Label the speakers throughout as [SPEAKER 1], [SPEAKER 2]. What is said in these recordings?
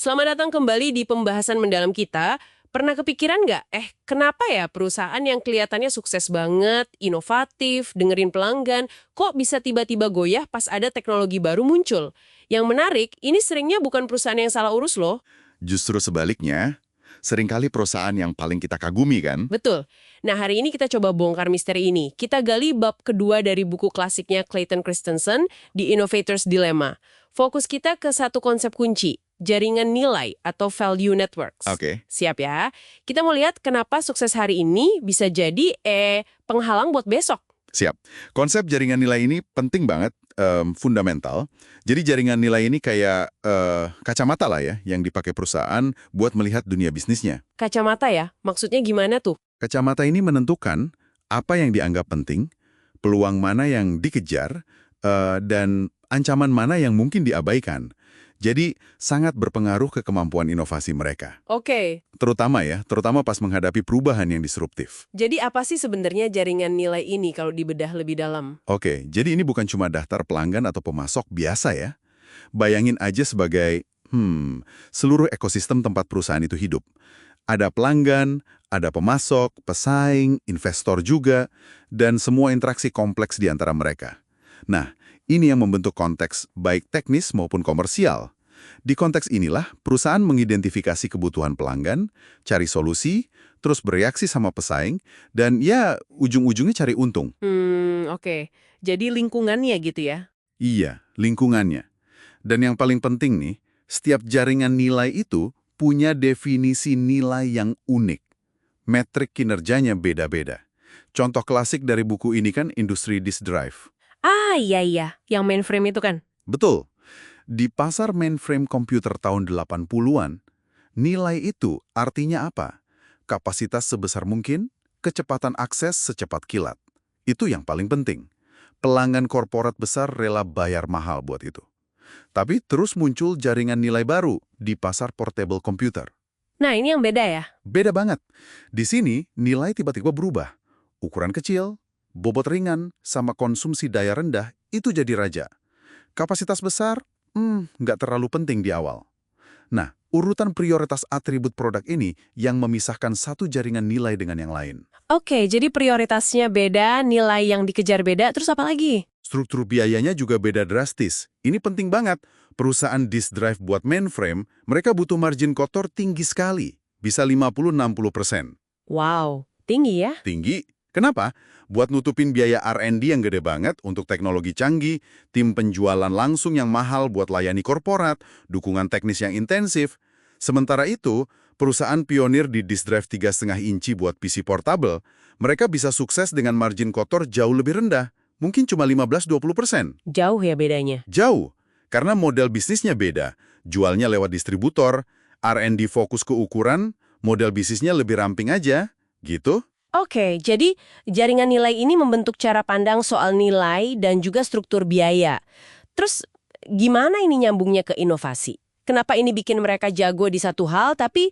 [SPEAKER 1] Selamat datang kembali di pembahasan mendalam kita. Pernah kepikiran nggak, kenapa ya perusahaan yang kelihatannya sukses banget, inovatif, dengerin pelanggan, kok bisa tiba-tiba goyah pas ada teknologi baru muncul? Yang menarik, ini seringnya bukan perusahaan yang salah urus loh.
[SPEAKER 2] Justru sebaliknya, seringkali perusahaan yang paling kita kagumi kan?
[SPEAKER 1] Betul. Nah, hari ini kita coba bongkar misteri ini. Kita gali bab kedua dari buku klasiknya Clayton Christensen, The Innovator's Dilemma. Fokus kita ke satu konsep kunci, jaringan nilai atau value networks.
[SPEAKER 2] Oke.
[SPEAKER 1] Siap ya? Kita mau lihat kenapa sukses hari ini bisa jadi penghalang buat besok.
[SPEAKER 2] Siap. Konsep jaringan nilai ini penting banget, fundamental. Jadi jaringan nilai ini kayak kacamata lah ya, yang dipakai perusahaan buat melihat dunia bisnisnya.
[SPEAKER 1] Kacamata ya? Maksudnya gimana tuh?
[SPEAKER 2] Kacamata ini menentukan apa yang dianggap penting, peluang mana yang dikejar, dan ancaman mana yang mungkin diabaikan. Jadi sangat berpengaruh ke kemampuan inovasi mereka.
[SPEAKER 1] Oke.
[SPEAKER 2] Terutama pas menghadapi perubahan yang disruptif.
[SPEAKER 1] Jadi apa sih sebenarnya jaringan nilai ini kalau dibedah lebih dalam?
[SPEAKER 2] Oke, jadi ini bukan cuma daftar pelanggan atau pemasok biasa ya. Bayangin aja sebagai, seluruh ekosistem tempat perusahaan itu hidup. Ada pelanggan, ada pemasok, pesaing, investor juga, dan semua interaksi kompleks di antara mereka. Nah, ini yang membentuk konteks baik teknis maupun komersial. Di konteks inilah, perusahaan mengidentifikasi kebutuhan pelanggan, cari solusi, terus bereaksi sama pesaing, dan ya ujung-ujungnya cari untung.
[SPEAKER 1] Oke. Jadi lingkungannya gitu ya?
[SPEAKER 2] Iya, lingkungannya. Dan yang paling penting nih, setiap jaringan nilai itu punya definisi nilai yang unik. Metrik kinerjanya beda-beda. Contoh klasik dari buku ini kan Industry Disk Drive.
[SPEAKER 1] Ah, iya. Yang mainframe itu kan?
[SPEAKER 2] Betul. Di pasar mainframe komputer tahun 80-an, nilai itu artinya apa? Kapasitas sebesar mungkin, kecepatan akses secepat kilat. Itu yang paling penting. Pelanggan korporat besar rela bayar mahal buat itu. Tapi terus muncul jaringan nilai baru di pasar portable komputer.
[SPEAKER 1] Nah, ini yang beda ya?
[SPEAKER 2] Beda banget. Di sini, nilai tiba-tiba berubah. Ukuran kecil, bobot ringan, sama konsumsi daya rendah itu jadi raja. Kapasitas besar, nggak terlalu penting di awal. Nah, urutan prioritas atribut produk ini yang memisahkan satu jaringan nilai dengan yang lain.
[SPEAKER 1] Oke, jadi prioritasnya beda, nilai yang dikejar beda, terus apa lagi?
[SPEAKER 2] Struktur biayanya juga beda drastis. Ini penting banget. Perusahaan disk drive buat mainframe, mereka butuh margin kotor tinggi sekali. Bisa 50-60%.
[SPEAKER 1] Wow, tinggi ya?
[SPEAKER 2] Tinggi. Kenapa? Buat nutupin biaya R&D yang gede banget untuk teknologi canggih, tim penjualan langsung yang mahal buat layani korporat, dukungan teknis yang intensif. Sementara itu, perusahaan pionir di disk drive 3,5 inci buat PC portable, mereka bisa sukses dengan margin kotor jauh lebih rendah. Mungkin cuma 15-20%.
[SPEAKER 1] Jauh ya bedanya?
[SPEAKER 2] Jauh. Karena model bisnisnya beda. Jualnya lewat distributor, R&D fokus ke ukuran, model bisnisnya lebih ramping aja. Gitu?
[SPEAKER 1] Oke, jadi jaringan nilai ini membentuk cara pandang soal nilai dan juga struktur biaya. Terus gimana ini nyambungnya ke inovasi? Kenapa ini bikin mereka jago di satu hal tapi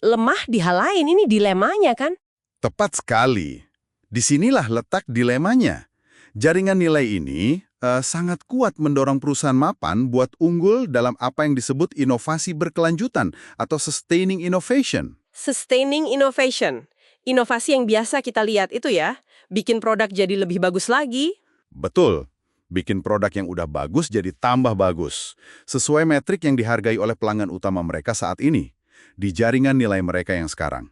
[SPEAKER 1] lemah di hal lain? Ini dilemanya kan?
[SPEAKER 2] Tepat sekali. Disinilah letak dilemanya. Jaringan nilai ini sangat kuat mendorong perusahaan mapan buat unggul dalam apa yang disebut inovasi berkelanjutan atau sustaining innovation.
[SPEAKER 1] Sustaining innovation. Inovasi yang biasa kita lihat itu ya, bikin produk jadi lebih bagus lagi.
[SPEAKER 2] Betul. Bikin produk yang udah bagus jadi tambah bagus. Sesuai metrik yang dihargai oleh pelanggan utama mereka saat ini. Di jaringan nilai mereka yang sekarang.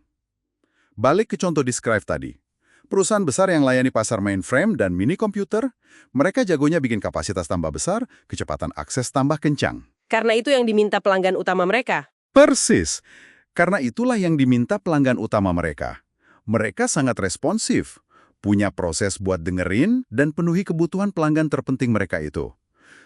[SPEAKER 2] Balik ke contoh describe tadi. Perusahaan besar yang layani pasar mainframe dan mini komputer, mereka jagonya bikin kapasitas tambah besar, kecepatan akses tambah kencang.
[SPEAKER 1] Karena itu yang diminta pelanggan utama mereka.
[SPEAKER 2] Persis. Karena itulah yang diminta pelanggan utama mereka. Mereka sangat responsif, punya proses buat dengerin dan penuhi kebutuhan pelanggan terpenting mereka itu.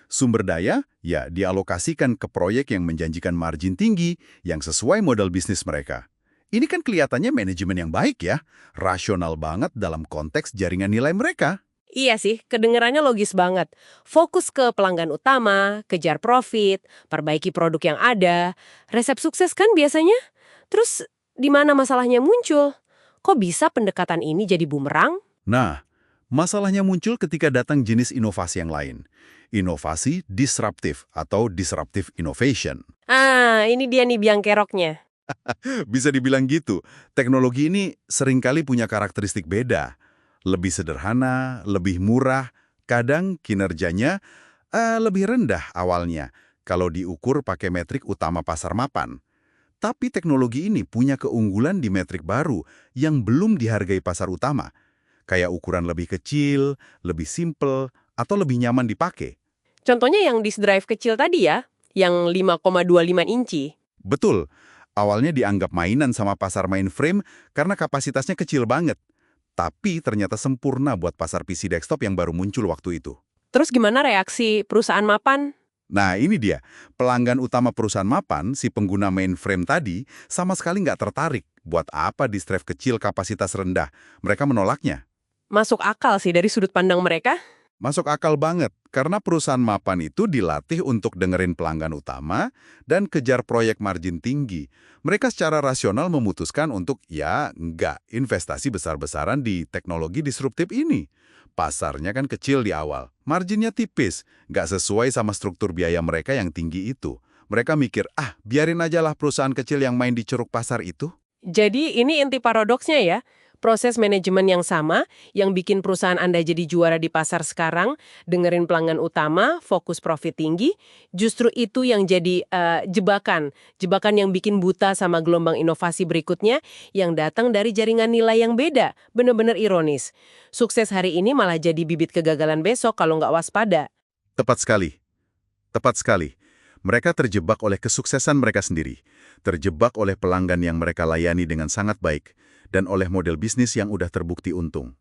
[SPEAKER 2] Sumber daya, ya dialokasikan ke proyek yang menjanjikan margin tinggi yang sesuai model bisnis mereka. Ini kan kelihatannya manajemen yang baik ya, rasional banget dalam konteks jaringan nilai mereka.
[SPEAKER 1] Iya sih, kedengarannya logis banget. Fokus ke pelanggan utama, kejar profit, perbaiki produk yang ada. Resep sukses kan biasanya? Terus, di mana masalahnya muncul? Kok bisa pendekatan ini jadi bumerang?
[SPEAKER 2] Nah, Masalahnya muncul ketika datang jenis inovasi yang lain. Inovasi disruptif atau disruptive innovation.
[SPEAKER 1] Ah, ini dia nih biang keroknya.
[SPEAKER 2] Bisa dibilang gitu, teknologi ini seringkali punya karakteristik beda. Lebih sederhana, lebih murah, kadang kinerjanya lebih rendah awalnya kalau diukur pakai metrik utama pasar mapan. Tapi teknologi ini punya keunggulan di metrik baru yang belum dihargai pasar utama. Kayak ukuran lebih kecil, lebih simple, atau lebih nyaman dipakai.
[SPEAKER 1] Contohnya yang disk drive kecil tadi ya, yang 5,25 inci.
[SPEAKER 2] Betul, awalnya dianggap mainan sama pasar mainframe karena kapasitasnya kecil banget. Tapi ternyata sempurna buat pasar PC desktop yang baru muncul waktu itu.
[SPEAKER 1] Terus gimana reaksi perusahaan mapan?
[SPEAKER 2] Nah ini dia, pelanggan utama perusahaan mapan, si pengguna mainframe tadi, sama sekali nggak tertarik. Buat apa disk drive kecil kapasitas rendah? Mereka menolaknya.
[SPEAKER 1] Masuk akal sih dari sudut pandang mereka.
[SPEAKER 2] Masuk akal banget, karena perusahaan mapan itu dilatih untuk dengerin pelanggan utama dan kejar proyek margin tinggi. Mereka secara rasional memutuskan untuk, ya, nggak investasi besar-besaran di teknologi disruptif ini. Pasarnya kan kecil di awal, marginnya tipis, nggak sesuai sama struktur biaya mereka yang tinggi itu. Mereka mikir, biarin aja lah perusahaan kecil yang main di ceruk pasar itu.
[SPEAKER 1] Jadi ini inti paradoksnya ya. Proses manajemen yang sama, yang bikin perusahaan Anda jadi juara di pasar sekarang, dengerin pelanggan utama, fokus profit tinggi, justru itu yang jadi jebakan. Jebakan yang bikin buta sama gelombang inovasi berikutnya, yang datang dari jaringan nilai yang beda. Bener-bener ironis. Sukses hari ini malah jadi bibit kegagalan besok kalau nggak waspada.
[SPEAKER 2] Tepat sekali. Tepat sekali. Mereka terjebak oleh kesuksesan mereka sendiri, terjebak oleh pelanggan yang mereka layani dengan sangat baik, dan oleh model bisnis yang udah terbukti untung.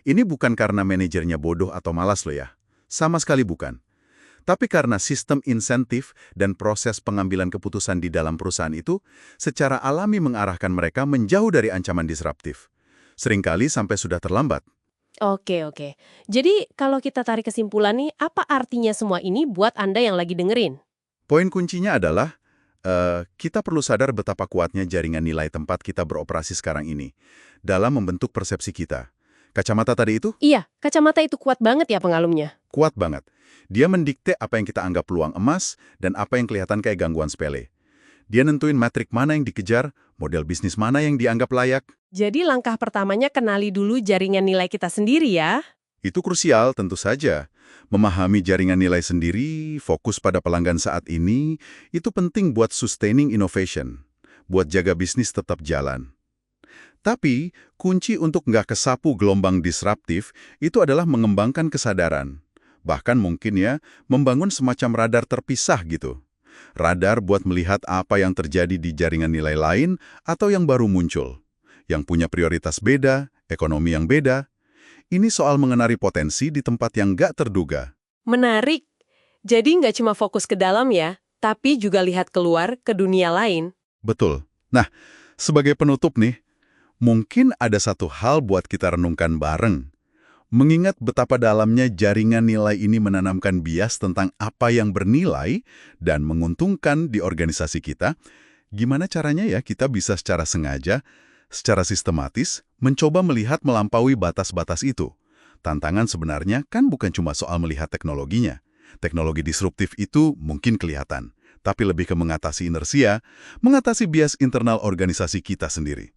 [SPEAKER 2] Ini bukan karena manajernya bodoh atau malas loh ya. Sama sekali bukan. Tapi karena sistem insentif dan proses pengambilan keputusan di dalam perusahaan itu secara alami mengarahkan mereka menjauh dari ancaman disruptif. Seringkali sampai sudah terlambat.
[SPEAKER 1] Oke. Jadi kalau kita tarik kesimpulan nih, apa artinya semua ini buat Anda yang lagi dengerin?
[SPEAKER 2] Poin kuncinya adalah, kita perlu sadar betapa kuatnya jaringan nilai tempat kita beroperasi sekarang ini dalam membentuk persepsi kita. Kacamata tadi itu
[SPEAKER 1] Iya, kacamata itu kuat banget ya pengalumnya.
[SPEAKER 2] kuat banget. Dia mendikte apa yang kita anggap peluang emas dan apa yang kelihatan kayak gangguan sepele. Dia nentuin metrik mana yang dikejar, model bisnis mana yang dianggap layak.
[SPEAKER 1] Jadi langkah pertamanya kenali dulu jaringan nilai kita sendiri ya.
[SPEAKER 2] Itu krusial tentu saja. Memahami jaringan nilai sendiri, fokus pada pelanggan saat ini, itu penting buat sustaining innovation, buat jaga bisnis tetap jalan. Tapi, kunci untuk nggak kesapu gelombang disruptif itu adalah mengembangkan kesadaran. Bahkan mungkin ya, membangun semacam radar terpisah gitu. Radar buat melihat apa yang terjadi di jaringan nilai lain atau yang baru muncul. Yang punya prioritas beda, ekonomi yang beda. Ini soal mengenari potensi di tempat yang nggak terduga.
[SPEAKER 1] Menarik. Jadi nggak cuma fokus ke dalam ya, tapi juga lihat keluar ke dunia lain.
[SPEAKER 2] Betul. Nah, sebagai penutup nih, mungkin ada satu hal buat kita renungkan bareng. Mengingat betapa dalamnya jaringan nilai ini menanamkan bias tentang apa yang bernilai dan menguntungkan di organisasi kita, gimana caranya ya kita bisa secara sengaja, secara sistematis, mencoba melihat melampaui batas-batas itu. Tantangan sebenarnya kan bukan cuma soal melihat teknologinya. Teknologi disruptif itu mungkin kelihatan, tapi lebih ke mengatasi inersia, mengatasi bias internal organisasi kita sendiri.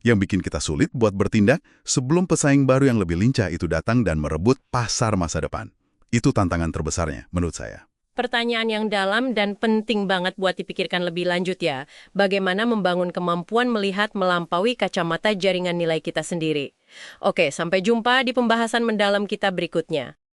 [SPEAKER 2] Yang bikin kita sulit buat bertindak sebelum pesaing baru yang lebih lincah itu datang dan merebut pasar masa depan. Itu tantangan terbesarnya menurut saya.
[SPEAKER 1] Pertanyaan yang dalam dan penting banget buat dipikirkan lebih lanjut ya. Bagaimana membangun kemampuan melihat melampaui kacamata jaringan nilai kita sendiri. Oke, sampai jumpa di pembahasan mendalam kita berikutnya.